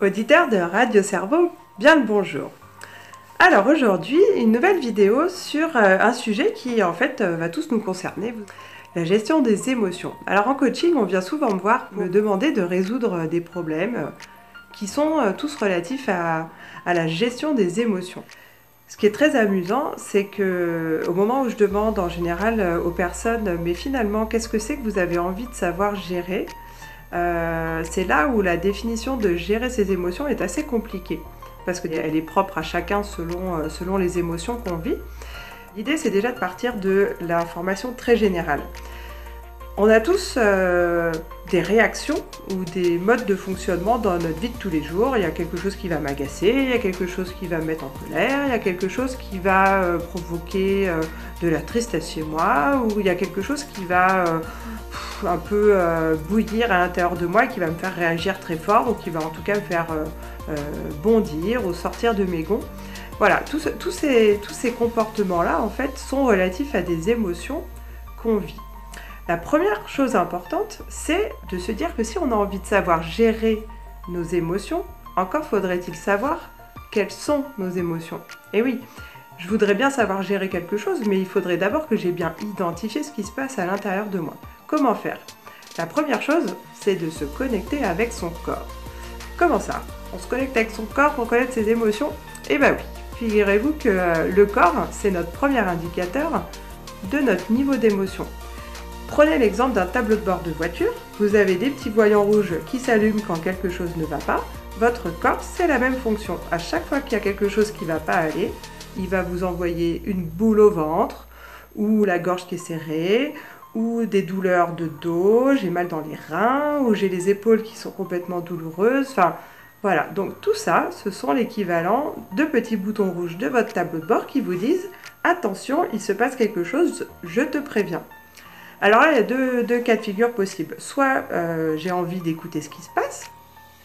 Auditeur de Radio Cerveau, bien le bonjour. Alors aujourd'hui, une nouvelle vidéo sur un sujet qui en fait va tous nous concerner, la gestion des émotions. Alors en coaching, on vient souvent me voir me demander de résoudre des problèmes qui sont tous relatifs à la gestion des émotions. Ce qui est très amusant, c'est que au moment où je demande en général aux personnes, mais finalement, qu'est-ce que c'est que vous avez envie de savoir gérer ? C'est là où la définition de gérer ses émotions est assez compliquée, parce qu'elle est propre à chacun selon les émotions qu'on vit. L'idée, c'est déjà de partir de l'information très générale. On a tous des réactions ou des modes de fonctionnement dans notre vie de tous les jours. Il y a quelque chose qui va m'agacer, il y a quelque chose qui va me mettre en colère, il y a quelque chose qui va provoquer de la tristesse chez moi, ou il y a quelque chose qui va un peu bouillir à l'intérieur de moi et qui va me faire réagir très fort, ou qui va en tout cas me faire bondir ou sortir de mes gonds. Voilà, tous ces comportements-là en fait sont relatifs à des émotions qu'on vit. La première chose importante, c'est de se dire que si on a envie de savoir gérer nos émotions, encore faudrait-il savoir quelles sont nos émotions. Et oui, je voudrais bien savoir gérer quelque chose, mais il faudrait d'abord que j'ai bien identifié ce qui se passe à l'intérieur de moi. Comment faire ? La première chose, c'est de se connecter avec son corps. Comment ça ? On se connecte avec son corps pour connaître ses émotions ? Eh bien oui, figurez-vous que le corps, c'est notre premier indicateur de notre niveau d'émotion. Prenez l'exemple d'un tableau de bord de voiture. Vous avez des petits voyants rouges qui s'allument quand quelque chose ne va pas. Votre corps, c'est la même fonction. À chaque fois qu'il y a quelque chose qui ne va pas aller, il va vous envoyer une boule au ventre, ou la gorge qui est serrée, ou des douleurs de dos, j'ai mal dans les reins, ou j'ai les épaules qui sont complètement douloureuses. Enfin, voilà. Donc tout ça, ce sont l'équivalent de petits boutons rouges de votre tableau de bord qui vous disent « Attention, il se passe quelque chose, je te préviens ». Alors là, il y a deux cas de figure possibles. Soit j'ai envie d'écouter ce qui se passe,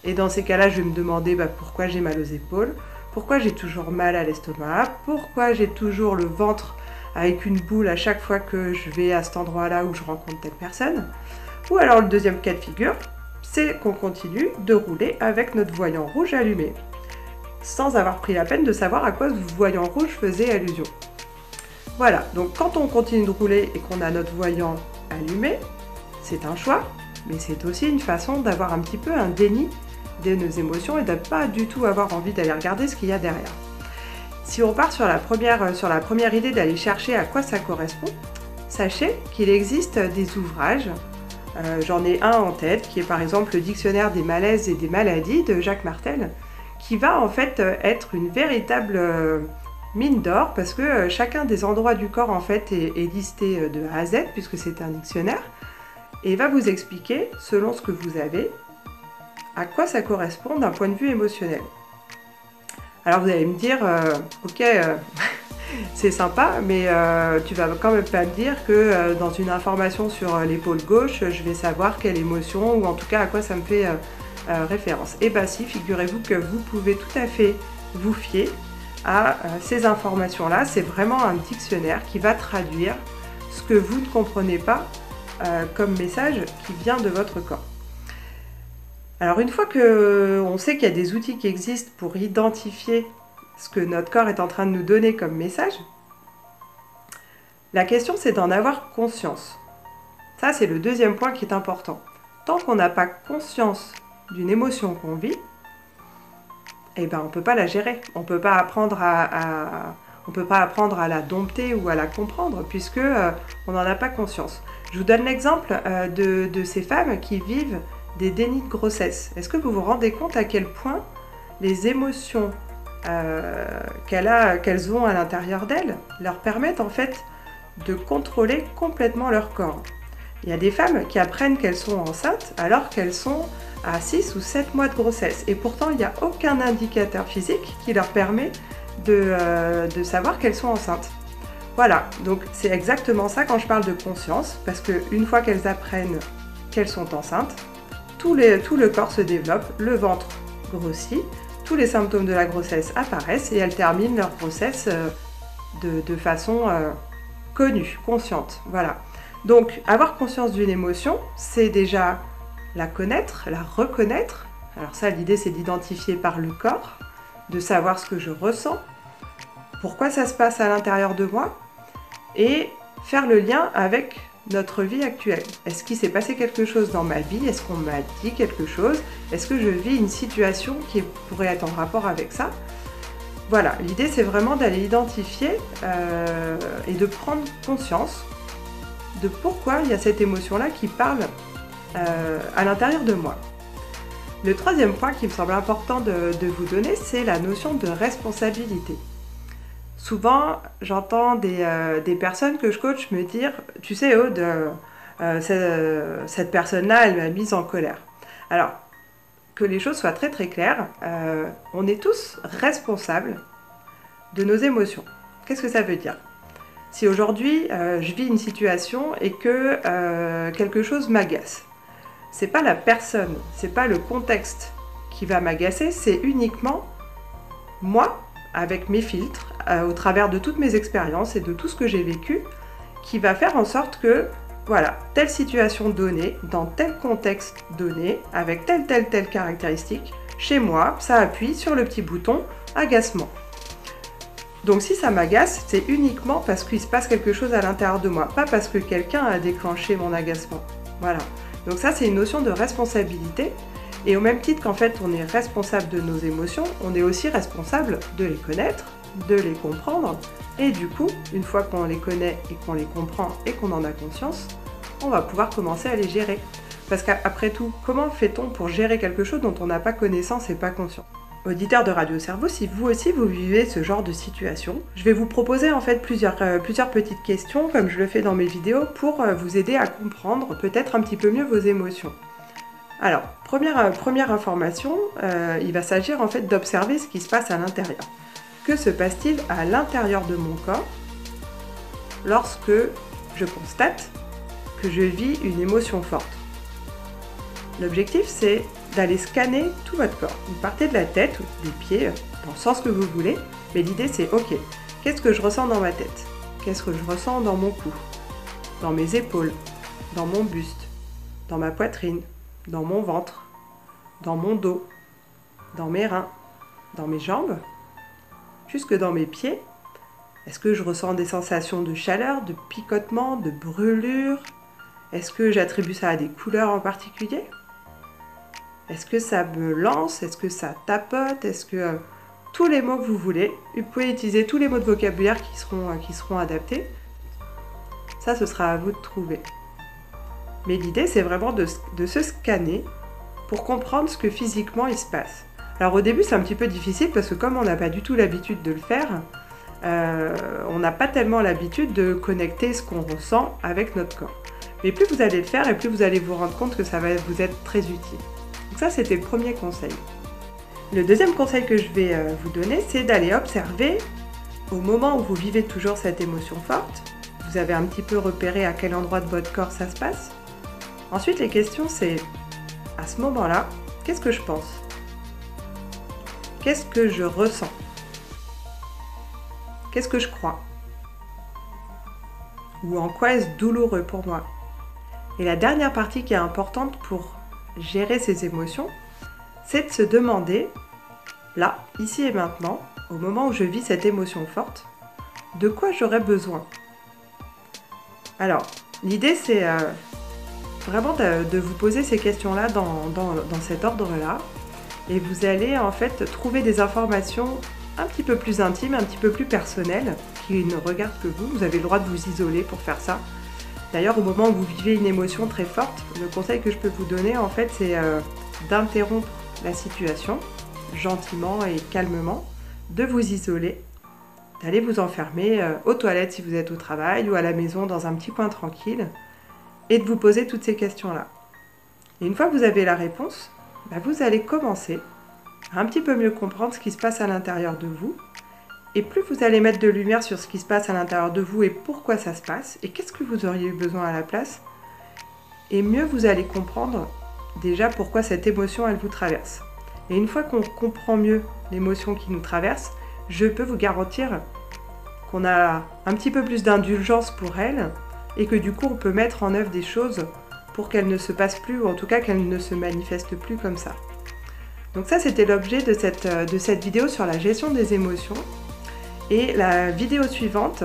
et dans ces cas-là, je vais me demander pourquoi j'ai mal aux épaules, pourquoi j'ai toujours mal à l'estomac, pourquoi j'ai toujours le ventre avec une boule à chaque fois que je vais à cet endroit-là où je rencontre telle personne. Ou alors le deuxième cas de figure, c'est qu'on continue de rouler avec notre voyant rouge allumé, sans avoir pris la peine de savoir à quoi ce voyant rouge faisait allusion. Voilà, donc quand on continue de rouler et qu'on a notre voyant allumé, c'est un choix, mais c'est aussi une façon d'avoir un petit peu un déni de nos émotions et de ne pas du tout avoir envie d'aller regarder ce qu'il y a derrière. Si on part sur la première idée d'aller chercher à quoi ça correspond, sachez qu'il existe des ouvrages, j'en ai un en tête, qui est par exemple le Dictionnaire des malaises et des maladies de Jacques Martel, qui va en fait être une véritable mine d'or, parce que chacun des endroits du corps en fait est listé de A à Z, puisque c'est un dictionnaire, et va vous expliquer, selon ce que vous avez, à quoi ça correspond d'un point de vue émotionnel. Alors vous allez me dire, ok, c'est sympa, mais tu vas quand même pas me dire que dans une information sur l'épaule gauche, je vais savoir quelle émotion, ou en tout cas à quoi ça me fait référence. Et bien si, figurez-vous que vous pouvez tout à fait vous fier à ces informations-là. C'est vraiment un dictionnaire qui va traduire ce que vous ne comprenez pas comme message qui vient de votre corps. Alors une fois qu'on sait qu'il y a des outils qui existent pour identifier ce que notre corps est en train de nous donner comme message, la question c'est d'en avoir conscience. Ça c'est le deuxième point qui est important. Tant qu'on n'a pas conscience d'une émotion qu'on vit, eh ben, on ne peut pas la gérer, on ne peut pas apprendre à la dompter ou à la comprendre, puisque on n'en a pas conscience. Je vous donne l'exemple de ces femmes qui vivent des dénis de grossesse. Est-ce que vous vous rendez compte à quel point les émotions qu'elles ont à l'intérieur d'elles leur permettent en fait de contrôler complètement leur corps ? Il y a des femmes qui apprennent qu'elles sont enceintes alors qu'elles sont à 6 ou 7 mois de grossesse. Et pourtant, il n'y a aucun indicateur physique qui leur permet de savoir qu'elles sont enceintes. Voilà, donc c'est exactement ça quand je parle de conscience, parce qu'une fois qu'elles apprennent qu'elles sont enceintes, tout le corps se développe, le ventre grossit, tous les symptômes de la grossesse apparaissent et elles terminent leur grossesse de façon connue, consciente. Voilà. Donc, avoir conscience d'une émotion, c'est déjà la connaître, la reconnaître, Alors ça, l'idée, c'est d'identifier par le corps, de savoir ce que je ressens, pourquoi ça se passe à l'intérieur de moi, et faire le lien avec notre vie actuelle. Est-ce qu'il s'est passé quelque chose dans ma vie? Est-ce qu'on m'a dit quelque chose? Est-ce que je vis une situation qui pourrait être en rapport avec ça? Voilà, l'idée c'est vraiment d'aller identifier et de prendre conscience de pourquoi il y a cette émotion-là qui parle à l'intérieur de moi. Le troisième point qui me semble important de vous donner, c'est la notion de responsabilité. Souvent, j'entends des personnes que je coach me dire « Tu sais, Aude, cette personne-là, elle m'a mise en colère. » Alors, que les choses soient très très claires, on est tous responsables de nos émotions. Qu'est-ce que ça veut dire? Si aujourd'hui, je vis une situation et que quelque chose m'agace, c'est pas la personne, c'est pas le contexte qui va m'agacer, c'est uniquement moi, avec mes filtres, au travers de toutes mes expériences et de tout ce que j'ai vécu, qui va faire en sorte que, voilà, telle situation donnée, dans tel contexte donné, avec telle caractéristique, chez moi, ça appuie sur le petit bouton agacement. Donc si ça m'agace, c'est uniquement parce qu'il se passe quelque chose à l'intérieur de moi, pas parce que quelqu'un a déclenché mon agacement. Voilà. Donc ça, c'est une notion de responsabilité. Et au même titre qu'en fait, on est responsable de nos émotions, on est aussi responsable de les connaître, de les comprendre. Et du coup, une fois qu'on les connaît et qu'on les comprend et qu'on en a conscience, on va pouvoir commencer à les gérer. Parce qu'après tout, comment fait-on pour gérer quelque chose dont on n'a pas connaissance et pas conscience? Auditeur de Radio Cerveau, si vous aussi vous vivez ce genre de situation, je vais vous proposer en fait plusieurs petites questions, comme je le fais dans mes vidéos, pour vous aider à comprendre peut-être un petit peu mieux vos émotions. Alors, première information, il va s'agir en fait d'observer ce qui se passe à l'intérieur. Que se passe-t-il à l'intérieur de mon corps lorsque je constate que je vis une émotion forte? L'objectif, c'est d'aller scanner tout votre corps. Vous partez de la tête ou des pieds, dans le sens que vous voulez, mais l'idée c'est ok, qu'est-ce que je ressens dans ma tête? Qu'est-ce que je ressens dans mon cou? Dans mes épaules? Dans mon buste? Dans ma poitrine? Dans mon ventre? Dans mon dos? Dans mes reins? Dans mes jambes? Jusque dans mes pieds? Est-ce que je ressens des sensations de chaleur, de picotement, de brûlure? Est-ce que j'attribue ça à des couleurs en particulier? Est-ce que ça me lance? Est-ce que ça tapote? Est-ce que tous les mots que vous voulez, vous pouvez utiliser tous les mots de vocabulaire qui seront adaptés. Ça, ce sera à vous de trouver. Mais l'idée, c'est vraiment de se scanner pour comprendre ce que physiquement il se passe. Alors au début, c'est un petit peu difficile parce que comme on n'a pas du tout l'habitude de le faire, on n'a pas tellement l'habitude de connecter ce qu'on ressent avec notre corps. Mais plus vous allez le faire et plus vous allez vous rendre compte que ça va vous être très utile. Donc ça, c'était le premier conseil. Le deuxième conseil que je vais vous donner, c'est d'aller observer au moment où vous vivez toujours cette émotion forte. Vous avez un petit peu repéré à quel endroit de votre corps ça se passe. Ensuite, les questions, c'est à ce moment-là, qu'est-ce que je pense? Qu'est-ce que je ressens? Qu'est-ce que je crois? Ou en quoi est-ce douloureux pour moi? Et la dernière partie qui est importante pour gérer ces émotions, c'est de se demander, là, ici et maintenant, au moment où je vis cette émotion forte, de quoi j'aurais besoin? Alors, l'idée c'est vraiment de vous poser ces questions-là dans cet ordre-là, et vous allez en fait trouver des informations un petit peu plus intimes, un petit peu plus personnelles, qui ne regardent que vous. Vous avez le droit de vous isoler pour faire ça. D'ailleurs, au moment où vous vivez une émotion très forte, le conseil que je peux vous donner, en fait, c'est d'interrompre la situation, gentiment et calmement, de vous isoler, d'aller vous enfermer aux toilettes si vous êtes au travail ou à la maison dans un petit coin tranquille, et de vous poser toutes ces questions-là. Et une fois que vous avez la réponse, vous allez commencer à un petit peu mieux comprendre ce qui se passe à l'intérieur de vous. Et plus vous allez mettre de lumière sur ce qui se passe à l'intérieur de vous et pourquoi ça se passe, et qu'est-ce que vous auriez eu besoin à la place, et mieux vous allez comprendre déjà pourquoi cette émotion, elle vous traverse. Et une fois qu'on comprend mieux l'émotion qui nous traverse, je peux vous garantir qu'on a un petit peu plus d'indulgence pour elle, et que du coup, on peut mettre en œuvre des choses pour qu'elle ne se passe plus, ou en tout cas qu'elle ne se manifeste plus comme ça. Donc ça, c'était l'objet de cette vidéo sur la gestion des émotions. Et la vidéo suivante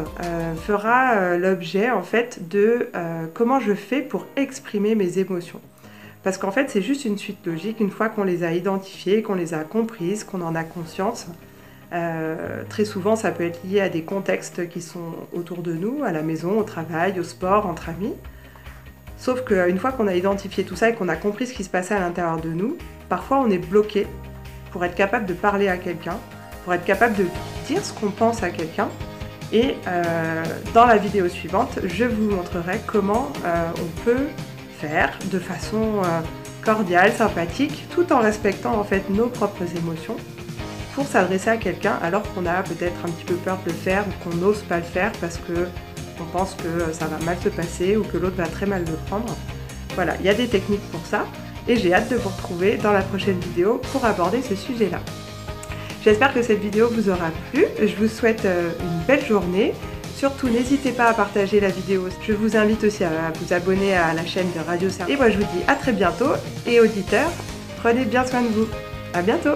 fera l'objet en fait de comment je fais pour exprimer mes émotions. Parce qu'en fait, c'est juste une suite logique. Une fois qu'on les a identifiées, qu'on les a comprises, qu'on en a conscience, très souvent, ça peut être lié à des contextes qui sont autour de nous, à la maison, au travail, au sport, entre amis. Sauf qu'une fois qu'on a identifié tout ça et qu'on a compris ce qui se passait à l'intérieur de nous, parfois on est bloqué pour être capable de parler à quelqu'un, pour être capable de dire ce qu'on pense à quelqu'un. Et dans la vidéo suivante, je vous montrerai comment on peut faire de façon cordiale, sympathique, tout en respectant en fait nos propres émotions, pour s'adresser à quelqu'un alors qu'on a peut-être un petit peu peur de le faire ou qu'on n'ose pas le faire parce qu'on pense que ça va mal se passer ou que l'autre va très mal le prendre. Voilà, il y a des techniques pour ça et j'ai hâte de vous retrouver dans la prochaine vidéo pour aborder ce sujet-là. J'espère que cette vidéo vous aura plu, je vous souhaite une belle journée. Surtout, n'hésitez pas à partager la vidéo. Je vous invite aussi à vous abonner à la chaîne de Radio Cerveau. Et moi, je vous dis à très bientôt. Et auditeurs, prenez bien soin de vous. À bientôt!